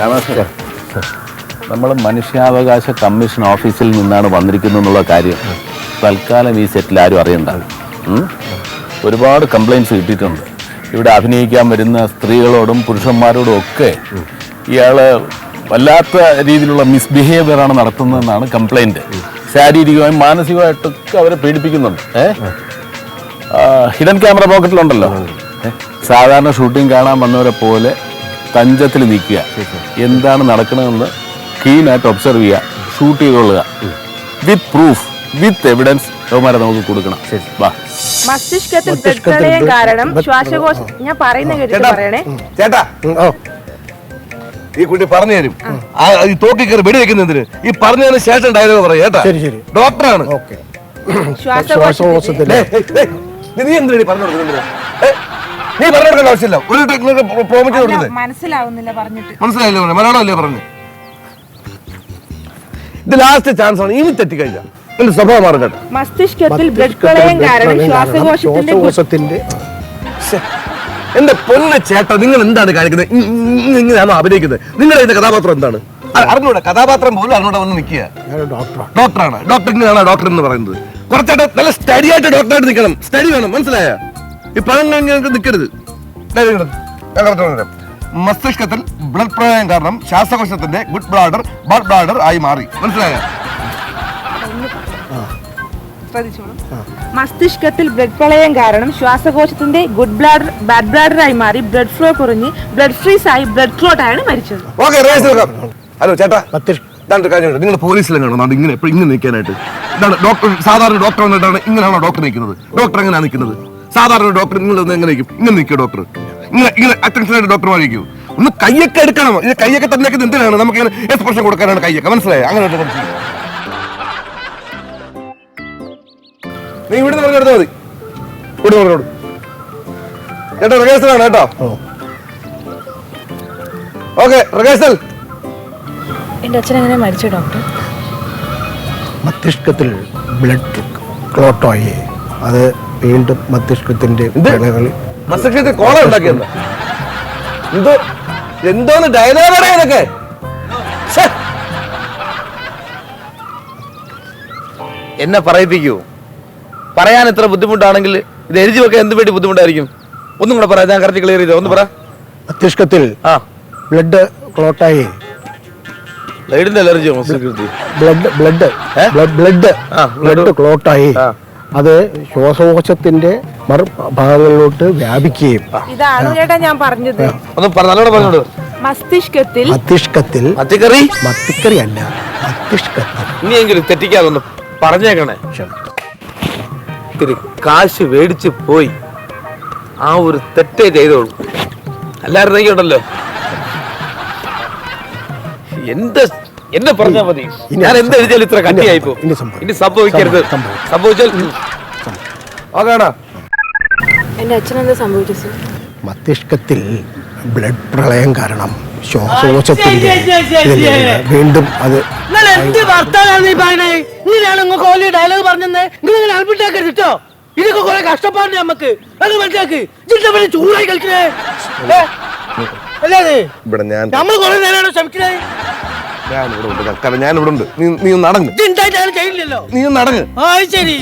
രാമേശ്വരം, നമ്മൾ മനുഷ്യാവകാശ കമ്മീഷൻ ഓഫീസിൽ നിന്നാണ് വന്നിരിക്കുന്നത് എന്നുള്ള കാര്യം തൽക്കാലം ഈ സെറ്റിൽ ആരും അറിയണ്ട. ഒരുപാട് കംപ്ലയിൻറ്റ്സ് കിട്ടിയിട്ടുണ്ട്. ഇവിടെ അഭിനയിക്കാൻ വരുന്ന സ്ത്രീകളോടും പുരുഷന്മാരോടും ഒക്കെ ഇയാള് വല്ലാത്ത രീതിയിലുള്ള മിസ്ബിഹേവിയറാണ് നടത്തുന്നതെന്നാണ് കംപ്ലൈൻറ്റ്. ശാരീരികമായും മാനസികമായിട്ടൊക്കെ അവരെ പീഡിപ്പിക്കുന്നുണ്ട്. ഹിഡൻ ക്യാമറ പോക്കറ്റിലുണ്ടല്ലോ, സാധാരണ ഷൂട്ടിംഗ് കാണാൻ വന്നവരെ പോലെ തഞ്ചത്തിൽ നിൽക്കുക, എന്താണ് നടക്കണമെന്ന് ക്ലീനായിട്ട് ഒബ്സർവ് ചെയ്യുക, ഷൂട്ട് ചെയ്തുകൊള്ളുക. വിത്ത് പ്രൂഫ്, വിത്ത് എവിഡൻസ് അവന്മാരെ നമുക്ക് കൊടുക്കണം. വാ. മസ്തിഷ്കത്തിൽ ബ്ലഡ് കാരണം ശ്വാസകോശം, ഞാൻ പറയുന്ന കേട്ടിട്ട് പറയണേ ചേട്ടാ. ഈ കുട്ടി പറഞ്ഞു തരും. ഈ തോക്കി കയറി വെടി വെക്കുന്നതിന് ഈ പറഞ്ഞതിന് ശേഷം ഡയലോഗ് പറയാം കേട്ടാ. ഡോക്ടറാണ്. ശ്വാസകോശത്തിന്റെ നീ എന്തിനാ പറഞ്ഞു കൊടുക്കുന്നത്? നീ പറഞ്ഞു കൊടുക്കേണ്ട ആവശ്യമില്ല. ഒരു പ്രോമിസ് കൊടുക്കുന്നത് മനസ്സിലാവുന്നില്ല. പറഞ്ഞിട്ട് മനസ്സിലായില്ലേ? മലയാളമല്ലേ പറഞ്ഞു? ഇത് ലാസ്റ്റ് ചാൻസ് ആണ്. ഇനി തെറ്റിക്കഴിഞ്ഞാൽ എന്റെ സ്വഭാവം മാറും കേട്ടോ. മസ്തിഷ്കത്തിൽ ബ്ലഡ് പ്രളയം കാരണം ശ്വാസകോശത്തിന്റെ എന്റെ പൊന്ന ചേട്ടാ, നിങ്ങൾ എന്താണ് കാണിക്കുന്നത്? ഇങ്ങനെയാണോ അഭിനയിക്കുന്നത്? നിങ്ങളുടെ ഇതിന്റെ കഥാപാത്രം എന്താണ്? അറിഞ്ഞൂടെ? കഥാപാത്രം പോലും അറിഞ്ഞൂടെ വന്ന് നിൽക്കുക. ഡോക്ടറാണ്. ഡോക്ടർ ഇങ്ങനെയാണോ ഡോക്ടർ എന്ന് പറയുന്നത്? കുറച്ചായിട്ട് നല്ല സ്റ്റഡി ആയിട്ട് ഡോക്ടറായിട്ട് നിൽക്കണം. സ്റ്റഡി വേണം, മനസ്സിലായ? ഈ പഴം നിൽക്കരുത്. മസ്തിഷ്കത്തിൽ ബ്ലഡ് പ്രളയം കാരണം ശ്വാസകോശത്തിന്റെ ഗുഡ് ബ്ലാഡർ ആയി മാറി. മനസ്സിലായ? മസ്തിഷ്കത്തിൽ ബ്ലഡ് പ്രളയം കാരണം ശ്വാസകോശത്തിന്റെ ഗുഡ് ബ്ലാഡർ ബാഡ് ബ്ലാഡറായി മാറി ബ്ലഡ് ഫ്ലോ കുറഞ്ഞ് ബ്ലഡ് ഫ്രീസ് ആയി ബ്ലഡ് ക്ലോട്ട് ആണ് മരിച്ചത്. ഹലോ ചേട്ടാ, നിങ്ങൾ പോലീസിലെങ്ങാണ് ഇങ്ങനെ ഇങ്ങനെ നിൽക്കാനായിട്ട്? ഇതാണ് ഡോക്ടർ. സാധാരണ ഡോക്ടർ വന്നിട്ടാണ് ഇങ്ങനെയാണോ ഡോക്ടർ നിൽക്കുന്നത്? ഡോക്ടർ എങ്ങനെയാണ് നിൽക്കുന്നത്? സാധാരണ ഡോക്ടർ നിങ്ങൾ എങ്ങനെ നിൽക്കും? ഇങ്ങനെ നിൽക്കുക ഡോക്ടർ? ഇങ്ങനെ അറ്റൻഷൻ ആയിട്ട് ഡോക്ടർ വാങ്ങിക്കും. ഒന്ന് കയ്യൊക്കെ എടുക്കണം. ഇത് കയ്യൊക്കെ തന്നെ എന്തിനാണ്? നമുക്ക് ഇങ്ങനെ എക്സ്പ്രഷൻ കൊടുക്കാനാണ് കയ്യൊക്കെ. മനസ്സിലായോ? അങ്ങനെ നീ ഇവിടുന്ന് പറഞ്ഞെടുത്താൽ മതി. ഇവിടെ പറഞ്ഞോട് ചേട്ടാ. റിഹേഴ്സലാണ് കേട്ടോ. Okay, rehearsal. എന്റെ അച്ഛൻ എങ്ങനെ മരിച്ചു ഡോക്ടർ? മസ്തിഷ്കത്തിൽ ബ്ലഡ് ക്ലോട്ടായി. അത് വീണ്ടും മസ്തിഷ്കത്തിന്റെ മസ്തിഷ്കത്തിൽ കോള ഉണ്ടാക്കിയെന്താ? എന്തോന്ന് ഡയലോഗാണ് ഇതൊക്കെ? എന്നെ പറയിപ്പിക്കൂ. പറയാൻ എത്ര ബുദ്ധിമുട്ടാണെങ്കിൽ ഇത് എഴുതി വെക്കാൻ എന്ത് വേണ്ടി ബുദ്ധിമുട്ടായിരിക്കും? ഒന്നും കൂടെ പറയാം, ഞാൻ കറക്റ്റ് ക്ലിയർ ചെയ്തോ. ഒന്ന് പറ. മസ്തിഷ്കത്തിൽ ബ്ലഡ് ക്ലോട്ടായി. ബ്ലഡിന്റെ അലർജിയോ? ബ്ലഡ് ക്ലോട്ടായി. അത് ശ്വാസകോശത്തിന്റെ ഭാഗങ്ങളിലോട്ട് വ്യാപിക്കുകയും. ഇതാണ് ചേട്ടാ ഞാൻ പറഞ്ഞത്. ഒന്ന് നല്ലോണം പറഞ്ഞോളൂ. മസ്തിഷ്കത്തിൽ മത്തിക്കറി അല്ല, മസ്തിഷ്കത്തിൽ. ഇനിയെങ്കിലും തെറ്റിക്കാതൊന്ന് പറഞ്ഞേക്കണേ. ഇത്തിരി കാശ് മേടിച്ച് പോയി ആ ഒരു തെറ്റേ ചെയ്തോളൂ. അല്ലായിരുന്നെങ്കിലുണ്ടല്ലോ എന്നെ പറഞ്ഞാൽ മതി. ഞാൻ എന്ത് എഴുതിയാലും ഇത്ര കട്ടിയായിപ്പോ. ഇനി സംഭവിക്കരുത്. സംഭവിച്ചാൽ എന്റെ അച്ഛനെന്താ സംഭവിച്ചു? മസ്തിഷ്കത്തിൽ ബ്ലഡ് പ്രളയം കാരണം ശ്വാസകോശത്തിന്റെ വീണ്ടും അത് ഡയലോഗ് പറഞ്ഞേ. അൽപ്പിട്ടാക്കരുതോ. ഇതൊക്കെ കുറെ കഷ്ടപ്പാടുണ്ട് നമുക്ക്. അത് മനസ്സിലാക്ക്. ചൂടായി കളിക്കണേ അല്ലേ? നമ്മൾ കുറെ നേരമാണോ ശ്രമിക്കണേ? ഞാനിവിടെ ഉണ്ട്. നീ നടങ്ങ്. ചെയ്യില്ലല്ലോ. നീ നടങ്ങ്. ശരി.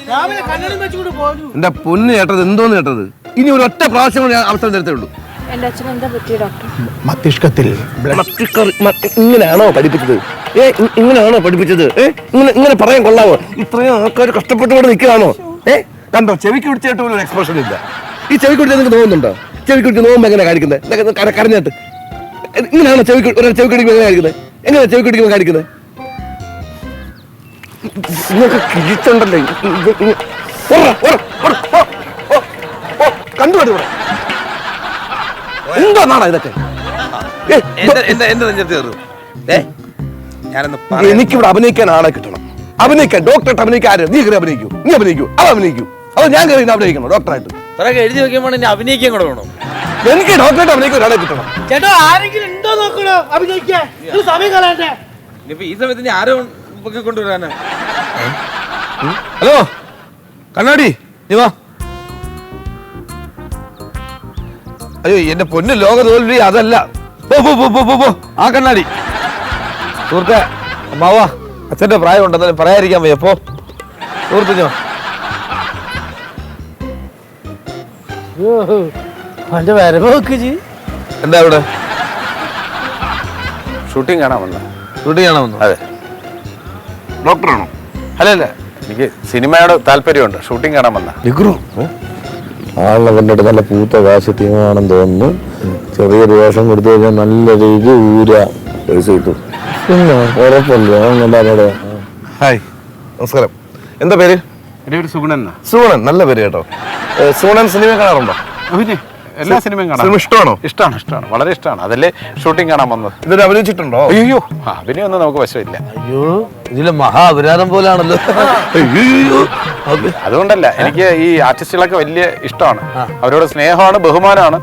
രാവിലെ കണ്ണടം വെച്ചുകൊണ്ട് പോകുന്നു. എന്റെ പൊന്ന് കേട്ടത് എന്തോന്ന് കേട്ടത്? ഇനി ഒരു ഒറ്റ പ്രാവശ്യം ഞാൻ അവസരം തരത്തേ ഉള്ളൂ. എന്റെ അച്ഛൻ എന്താ പറ്റിയ ഡോക്ടർ? മസ്തിഷ്കത്തിൽ ഇങ്ങനെയാണോ പഠിപ്പിച്ചത്? ഇങ്ങനെയാണോ പഠിപ്പിച്ചത്? ഇങ്ങനെ പറയാൻ കൊള്ളാമോ? ഇത്രയും ആൾക്കാർ കഷ്ടപ്പെട്ടുകൊണ്ട് നിൽക്കുകയാണോ? കണ്ടോ, ചെവിക്ക് പിടിച്ചായിട്ട് പോലും എക്സ്പ്രഷൻ ഇല്ല. ഈ ചെവിക്ക് പിടിച്ചാൽ നിങ്ങൾക്ക് തോന്നുന്നുണ്ടോ? ചെവിക്ക് പിടിച്ച് നോക്കുമ്പോ എങ്ങനെ കാണിക്കുന്നത്? കരഞ്ഞിട്ട് ഇങ്ങനെയാണോ ഒരാൾ ചെവിക്ക് പിടിക്കുമ്പോൾ എങ്ങനെ കാണിക്കുന്നത്? എങ്ങനെ ചെവിക്ക് പിടിക്കുമ്പോൾ കാണിക്കുന്നത്? നിങ്ങൾക്ക് കിഴിച്ചുണ്ടല്ലോ. കണ്ടുപടി എന്തോ നാടാ ഇതൊക്കെ? എനിക്കിവിടെ അഭിനയിക്കാൻ ആളെ കിട്ടണം. അഭിനയിക്കാൻ ഡോക്ടറായിട്ട് അഭിനയിക്കാൻ ആര്? നീ കയറി അഭിനയിക്കൂ. നീ അഭിനയിക്കൂ. അത് അഭിനയിക്കൂ. അത് ഞാൻ കയറി അഭിനയിക്കണം ഡോക്ടറായിട്ട്. എഴുതി വെക്കുമ്പോൾ അഭിനയിക്കാൻ കൂടെ വേണം. എനിക്ക് ഡോക്ടറായിട്ട് അഭിനയിക്കാൻ ഒരാളെ കിട്ടണം. ചേട്ടാ ആരെങ്കിലും ഉണ്ടോ നോക്കണോ അഭിനയിക്കാൻ? സമയം കളയട്ടെ. ഈ സമയത്ത് ആരോ കൊണ്ടുവരാനാ? ഹലോ കണ്ണാടി, നീ വാ. അയ്യോ എന്റെ പൊന്നു ലോക തോൽവി അതല്ല. ആ കണ്ണാടി സുഹൃത്തെ അമ്മാവാ അച്ഛന്റെ പ്രായം ഉണ്ടെന്നാലും പറയാതിരിക്കാൻ വയ്യ പോ സുഹൃത്തുഞ്ഞോ അവന്റെ വരവ് നോക്ക് ജി. എന്താ ഇവിടെ ഷൂട്ടിംഗ് കാണാൻ വന്ന. ഷൂട്ടിംഗ് കാണാമെന്നോ? അതെ. ഡോക്ടറാണോ? അല്ലല്ല, എനിക്ക് സിനിമയോട് താല്പര്യമുണ്ട്. ഷൂട്ടിംഗ് കാണാൻ വന്ന. ആളിനെ കണ്ടിട്ട് നല്ല പൂത്ത കാശത്തിയാണെന്ന് തോന്നുന്നു. ചെറിയൊരു വേഷം കൊടുത്തു കഴിഞ്ഞാൽ നല്ല രീതി പൈസ കിട്ടും. പിന്നെ ഉറപ്പല്ലോ. ഹായ്, നമസ്കാരം. എന്താ പേര്? എൻ്റെ പേര് സുഗുണൻ. സുഗുണൻ, നല്ല പേര് കേട്ടോ. സുഗുണൻ സിനിമ കാണാറുണ്ടോ? പിന്നെ എല്ലാ സിനിമയും കാണാം. സിനിമ ഇഷ്ടമാണോ? ഇഷ്ടമാണ്, വളരെ ഇഷ്ടമാണ്. അതല്ലേ ഷൂട്ടിംഗ് കാണാൻ വന്നത്. ഇതൊരു അഭിനയിച്ചിട്ടുണ്ടോ? അയ്യോ, അഭിനയൊന്നും നമുക്ക് വശമില്ല. അയ്യോ ഇതില് മഹാ അപരാധം പോലാണല്ലോ. അതുകൊണ്ടല്ല, എനിക്ക് ഈ ആർട്ടിസ്റ്റുകളൊക്കെ വലിയ ഇഷ്ടമാണ്. അവരോട് സ്നേഹമാണ്, ബഹുമാനമാണ്.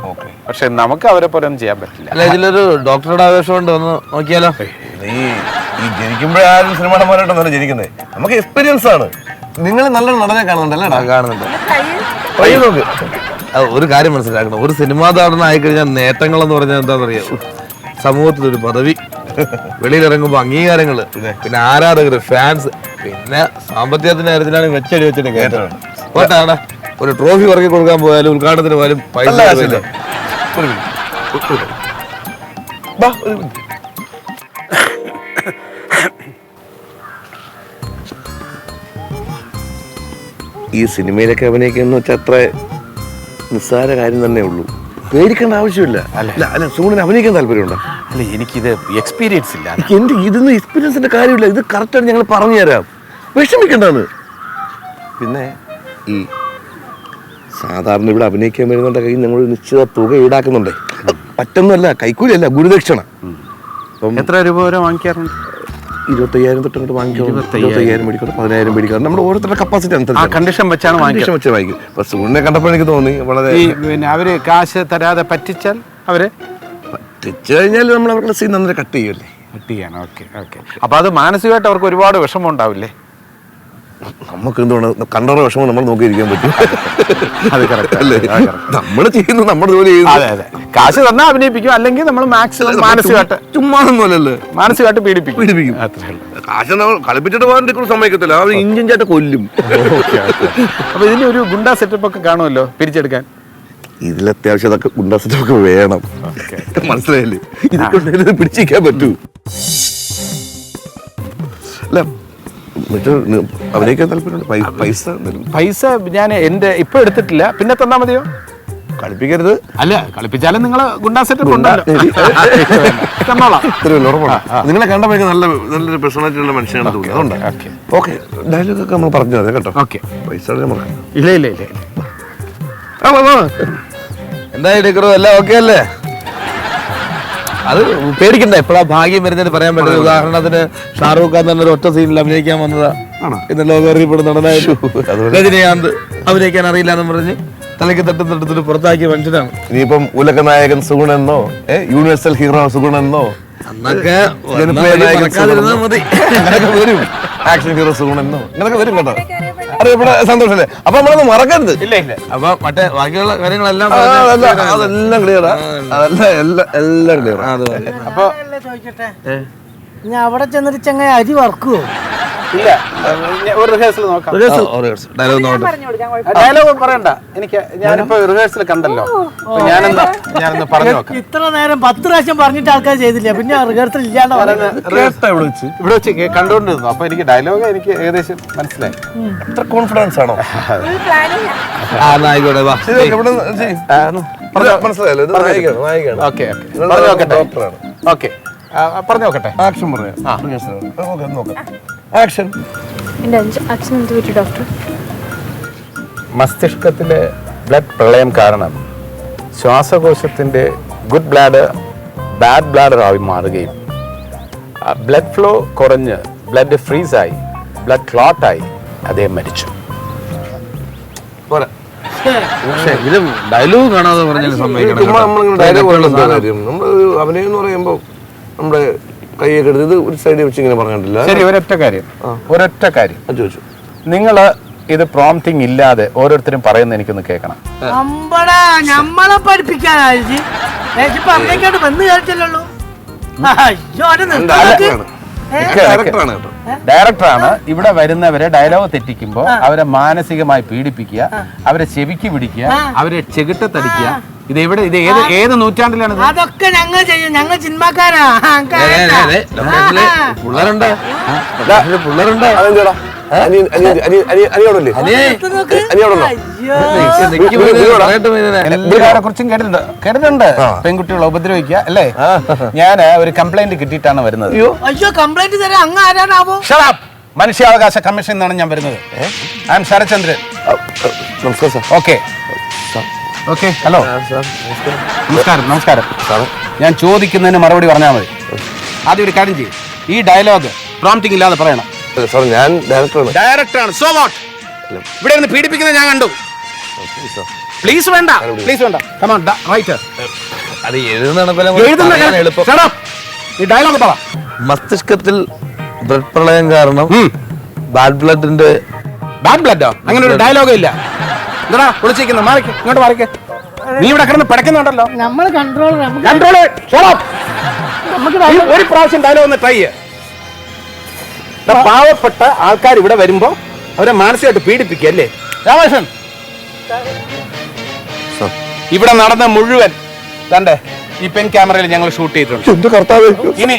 പക്ഷെ നമുക്ക് അവരെ പോലെ ഒന്നും ചെയ്യാൻ പറ്റില്ല. അല്ല ഇതിലൊരു ഡോക്ടറുടെ ആവേശം ഉണ്ട്, ഒന്ന് നോക്കിയാലോ? ഈ ജനിക്കുമ്പോഴേ ആരും സിനിമ നടന്മാരായിട്ടൊന്നല്ല ജനിക്കുന്നത്. നമുക്ക് എക്സ്പീരിയൻസ് ആണ്. നിങ്ങൾ നല്ല നടനെ കാണുന്നുണ്ടല്ലേ? കാണുന്നുണ്ട്. ട്രൈ ചെയ്ത് നോക്ക്. ഒരു കാര്യം മനസ്സിലാക്കണം, ഒരു സിനിമാ താരം ആയിക്കഴിഞ്ഞാൽ നേട്ടങ്ങൾ എന്ന് പറഞ്ഞാൽ എന്താണെന്നറിയാം? സമൂഹത്തിലൊരു പദവി, വെളിയിലിറങ്ങുമ്പോൾ അംഗീകാരങ്ങള്, പിന്നെ ആരാധകര്, ഫാൻസ്, പിന്നെ സാമ്പത്തികത്തിന്റെ കാര്യത്തിലാണ് വെച്ചടി വെച്ചിട്ട് കേട്ടാണ്. ഒരു ട്രോഫി ഇറക്കി കൊടുക്കാൻ പോയാലും ഉദ്ഘാടനത്തിന് പോയാലും പൈസ ഈ സിനിമയിലൊക്കെ അഭിനയിക്കുന്ന വെച്ചാൽ അത്ര നിസ്സാര കാര്യം തന്നെ ഉള്ളൂ. പേടിക്കേണ്ട ആവശ്യമില്ല. അല്ല സുഗുണന് അഭിനയിക്കാൻ താല്പര്യമുണ്ടോ? അല്ല, എനിക്കിത് എക്സ്പീരിയൻസ് ഇല്ല. എന്ത് ഇതൊന്നും എക്സ്പീരിയൻസിന്റെ കാര്യമില്ല. ഇത് കറക്റ്റാണ്, ഞങ്ങൾ പറഞ്ഞു തരാം. വിഷമിക്കണ്ടെന്ന്. പിന്നെ ഈ സാധാരണ ഇവിടെ അഭിനയിക്കാൻ വരുന്നുണ്ട് കയ്യിൽ ഞങ്ങൾ നിശ്ചിത തുക ഈടാക്കുന്നുണ്ടേ. പറ്റൊന്നുമല്ല, കൈക്കൂലിയല്ല, ഗുരുദക്ഷിണ. എത്ര രൂപ വരെ വാങ്ങിക്കാറുണ്ട്? 25,000 തൊട്ട് വാങ്ങിക്കാം. 25,000 മേടിക്കണം, 10,000 മേടിക്കണം. നമ്മുടെ ഓരോരുത്തരുടെ കപ്പാസിറ്റി അനുസരിച്ച് കണ്ടീഷൻ വെച്ചാണ് കണ്ടീഷൻ വെച്ച് വാങ്ങിക്കും. അപ്പൊ സുഗുണനെ കണ്ടപ്പോൾ എനിക്ക് തോന്നി വളരെ പിന്നെ അവര് കാശ് തരാതെ പറ്റിച്ചാൽ അവര് തെച്ചു കഴിഞ്ഞാൽ നമ്മൾ അവരുടെ സീൻ അന്നേരം കട്ട് ചെയ്യുമല്ലേ? കട്ട് ചെയ്യണം. ഓക്കെ. അപ്പൊ അത് മാനസികമായിട്ട് അവർക്ക് ഒരുപാട് വിഷമം ഉണ്ടാവില്ലേ? നമുക്ക് എന്തുകൊണ്ട് കണ്ടറ വിഷമം നമ്മൾ നോക്കിയിരിക്കാൻ പറ്റും? അത് കറക്റ്റ് അല്ലേ? നമ്മൾ ചെയ്യുന്നു, നമ്മുടെ ജോലി ചെയ്യുന്നു. അതെ. കാശ് തന്നാ അഭിനയിപ്പിക്കും, അല്ലെങ്കിൽ നമ്മൾ മാക്സിമം മാനസികമായിട്ട് ചുമ്മാതൊന്നുമല്ലല്ലോ, മാനസികമായിട്ട് പീഡിപ്പിക്കും. അത്രേ ഉള്ളൂ. കാശ് നമ്മൾ കളിപ്പിച്ചിട്ട് പോകാൻ സമ്മതിക്കത്തില്ല. അവർ ഇഞ്ചിൻ ചായിട്ട് കൊല്ലും. അപ്പൊ ഇതിന് ഒരു ഗുണ്ടാ സെറ്റപ്പ് ഒക്കെ കാണുമല്ലോ പിരിച്ചെടുക്കാൻ. ഇതിൽ അത്യാവശ്യം അതൊക്കെ ഗുണ്ടാ സെറ്റപ്പ് വേണം. മനസ്സിലായില്ലേ? ഇതൊക്കെ പിടിച്ചിരിക്കാൻ പറ്റൂ. അല്ല അഭിനയിക്കാൻ താല്പര്യമുണ്ട്. പൈസ ഞാൻ എന്റെ ഇപ്പൊ എടുത്തിട്ടില്ല, പിന്നെ തന്നാ മതിയോ? കളിപ്പിക്കരുത്. അല്ല, കളിപ്പിച്ചാലും നിങ്ങള് ഗുണ്ടാ സെറ്റപ്പ് ഉണ്ടല്ലോ. നിങ്ങളെ കണ്ടപ്പോൾ നല്ലൊരു പേഴ്സണാലിറ്റി ഉള്ള മനുഷ്യനാണ് തോന്നുന്നത്. അതുകൊണ്ട് ഓക്കെ, ഡയലോഗ് ഒക്കെ നമ്മൾ പറഞ്ഞു അതെ കേട്ടോ. ഓക്കെ. പൈസ ഇല്ല. എന്തായാലും എടുക്കണോ? എല്ലാം ഓക്കെ അല്ലേ? അത് പേടിക്കണ്ട, എപ്പോഴാ ഭാഗ്യം വരുന്നതിന് പറയാൻ പറ്റില്ല. ഉദാഹരണത്തിന് ഷാറൂഖ് ഖാൻ തന്നെ ഒരു ഒറ്റ സീനിൽ അഭിനയിക്കാൻ വന്നതാ. ഇന്ന് ലോകം അറിയപ്പെടുന്ന നടനായിരുന്നു. രജനീകാന്ത് അഭിനയിക്കാൻ അറിയില്ല എന്ന് പറഞ്ഞ് തലയ്ക്ക് തട്ടുന്നിടത്തിന് പുറത്താക്കിയ മനുഷ്യനാണ്. ഇനിയിപ്പം ഉലക നായകൻ സുഗുണെന്നോ യൂണിവേഴ്സൽ ഹീറോ സുഗുണെന്നോ അന്നൊക്കെ മതി. വരും ആക്ഷൻ ഹീറോ സുഗുണെന്നോ ഇങ്ങനൊക്കെ വരും കേട്ടോ. അറിയപ്പെടാ സന്തോഷല്ലേ? അപ്പൊ നമ്മളത് മറക്കരുത്. ഇല്ല. അപ്പൊ മറ്റേ ബാക്കിയുള്ള കാര്യങ്ങളെല്ലാം അതെല്ലാം ക്ലിയറാ. എല്ലാം ക്ലിയർ. അപ്പൊ ചോദിക്കട്ടെ, ഞാൻ അവിടെ ചെന്നിട്ട് ചങ്ങ അരി വറക്കുവോ? ഇല്ല, ഒരു റിഹേഴ്സൽ നോക്കാം. ഡയലോഗ് ഡയലോഗ് പറയണ്ട. ഞാനിപ്പോ റിഹേഴ്സൽ കണ്ടല്ലോ, ഞാനൊന്ന് പറഞ്ഞു നോക്കാം. ഇത്ര നേരം 10 പ്രാവശ്യം പറഞ്ഞിട്ട് ആൾക്കാർ ചെയ്തില്ല, പിന്നെ റിഹേഴ്സൽ ഇല്ലാണ്ട് ഇവിടെ വെച്ച് കണ്ടുകൊണ്ടിരുന്നു. അപ്പൊ എനിക്ക് ഡയലോഗ് എനിക്ക് ഏകദേശം മനസ്സിലായി. എത്ര കോൺഫിഡൻസ് ആണോ? ആയിക്കോട്ടെ. മനസ്സിലായല്ലോ. ഓക്കെ. പറഞ്ഞു നോക്കട്ടെ. ഓക്കെ, പറഞ്ഞു നോക്കട്ടെ. ആക്ഷൻ പറയാം. ആക്ഷൻ. അച്ഛൻ എന്ത് പറ്റി ഡോക്ടർ? മസ്തിഷ്കത്തിലെ ബ്ലഡ് പ്രളയം കാരണം ശ്വാസകോശത്തിന്റെ ഗുഡ് ബ്ലാഡർ ബാഡ് ബ്ലാഡർ ആയി മാറുകയും ബ്ലഡ് ഫ്ലോ കുറഞ്ഞ് ബ്ലഡ് ഫ്രീസായി ബ്ലഡ് ക്ലോട്ടായി അദ്ദേഹം മരിച്ചു. പക്ഷേ ഇത് ഡയലോഗ് കാണാതെ പറഞ്ഞാൽ സമ്മതിക്കണം. നമ്മൾ അഭിനയം എന്ന് പറയുമ്പോ നമ്മുടെ കൈയൊക്കെ എടുത്ത് ഇത് ഒരു സൈഡിൽ വെച്ച് ഇങ്ങനെ പറഞ്ഞിട്ടില്ല. ശരി, ഒരൊറ്റ കാര്യം ചോദിച്ചു. നിങ്ങള് ഇത് പ്രോംപ്റ്റിംഗ് ഇല്ലാതെ ഓരോരുത്തരും പറയുന്ന എനിക്കൊന്ന് കേൾക്കണം. നമ്മളെ പഠിപ്പിക്കാനായി ഇപ്പൊ അമ്മയ്ക്കോട്ട് വന്ന് കേട്ടല്ലോ. അയ്യോ അത് ഡയറക്ടറാണ് കേട്ടോ. ഡയറക്ടറാണ് ഇവിടെ വരുന്നവരെ ഡയലോഗ് തെറ്റിക്കുമ്പോ അവരെ മാനസികമായി പീഡിപ്പിക്കുക, അവരെ ചെവിക്ക് പിടിക്കുക, അവരെ ചെകിട്ടത്തടിക്കുക. ഇത് എവിടെ, ഇത് ഏത് നൂറ്റാണ്ടിലാണ്? അതൊക്കെ ഞങ്ങൾ ചെയ്യും, ഞങ്ങൾ സിനിമാക്കാരാ. പിള്ളേരുണ്ട് പിള്ളേരുണ്ട്. അതെന്താ അനിയോടല്ലേ? എല്ലാവരെ കുറിച്ചും കേട്ടിട്ടുണ്ട്. പെൺകുട്ടികളെ ഉപദ്രവിക്കുക അല്ലേ? ഞാൻ ഒരു കംപ്ലൈന്റ് കിട്ടിയിട്ടാണ് വരുന്നത്. അയ്യോ കംപ്ലൈന്റ് തരാം. അങ്ങ് ആരാണാവോ? മനുഷ്യാവകാശ കമ്മീഷൻ എന്നാണ് ഞാൻ വരുന്നത്. I M Sarachandran. നമസ്കാരം സാർ. ഓക്കെ ഓക്കെ, ഹലോ, നമസ്കാരം. ഞാൻ ചോദിക്കുന്നതിന് മറുപടി പറഞ്ഞാൽ മതി. ആദ്യം ഒരു കാര്യം ചെയ്യും, ഈ ഡയലോഗ് പ്രോംപ്റ്റിംഗ് ഇല്ലാതെ പറയണം. സാർ ഞാൻ ഡയറക്ടറാണ്. So what? ഇവിടെ നിന്ന് പീഡിപ്പിക്കുന്നത് ഞാൻ കണ്ടു. പ്ലീസ് വേണ്ട. Come on, writer. അത് എഴുതുന്ന എളുപ്പം. Shut up. ഈ ഡയലോഗ് പറ. മസ്തിഷ്കത്തിൽ ബ്ലഡ് പ്രളയം കാരണം ബാഡ് ബ്ലഡിന്റെ ബാഡ് ബ്ലഡോ? അങ്ങനെ ഒരു ഡയലോഗ് ഇല്ല. എന്താ വിളിച്ചിരിക്കുന്നത്? മാറിക്ക്, ഇങ്ങോട്ട് മാറിക്ക്. നീ ഇവിടെ കിടന്ന് പിടക്കുന്നുണ്ടല്ലോ. നമ്മള് കൺട്രോൾ ഒരു പ്രാവശ്യം ഡയലോഗ് ഒന്ന് ട്രൈ ചെയ്യ. പാവപ്പെട്ട ആൾക്കാർ ഇവിടെ വരുമ്പോ അവരെ മാനസികമായിട്ട് പീഡിപ്പിക്കുക അല്ലേ രാമകൃഷ്ണൻ? ഇവിടെ നടന്ന മുഴുവൻ തന്റെ ഈ പെൻ ക്യാമറയിൽ ഞങ്ങൾ ഷൂട്ട് ചെയ്തിട്ടുണ്ട്. ഇനി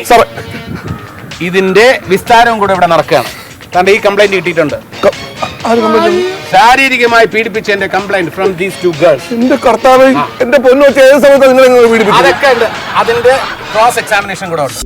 ഇതിന്റെ വിസ്താരവും കൂടെ ഇവിടെ നടക്കുകയാണ്. തന്റെ ഈ കംപ്ലൈന്റ് കിട്ടിയിട്ടുണ്ട്. ശാരീരികമായി പീഡിപ്പിച്ചതിന്റെ complaint from these two girls. എന്റെ കർത്താവ്, എന്റെ പൊന്നു, ഏത് സമയത്ത് നിങ്ങൾ പീഡിപ്പിച്ചു? അതൊക്കെ ഉണ്ട്. അതിന്റെ ക്രോസ് എക്സാമിനേഷൻ കൂടെ ഉണ്ട്.